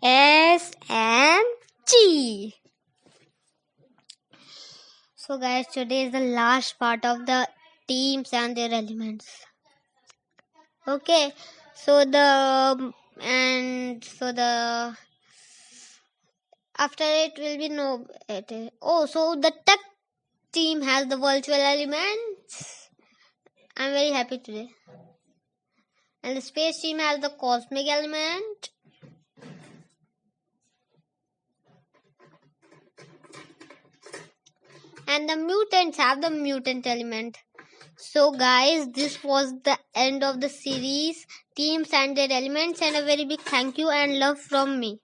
S and G. So guys, today is the last part of the teams and their elements. Okay, so the after it will be no. So the tech team has the virtual elements. I'm very happy today. And the space team has the cosmic element. And the mutants have the mutant element. So guys, this was the end of the series, teams and their elements, and a very big thank you and love from me.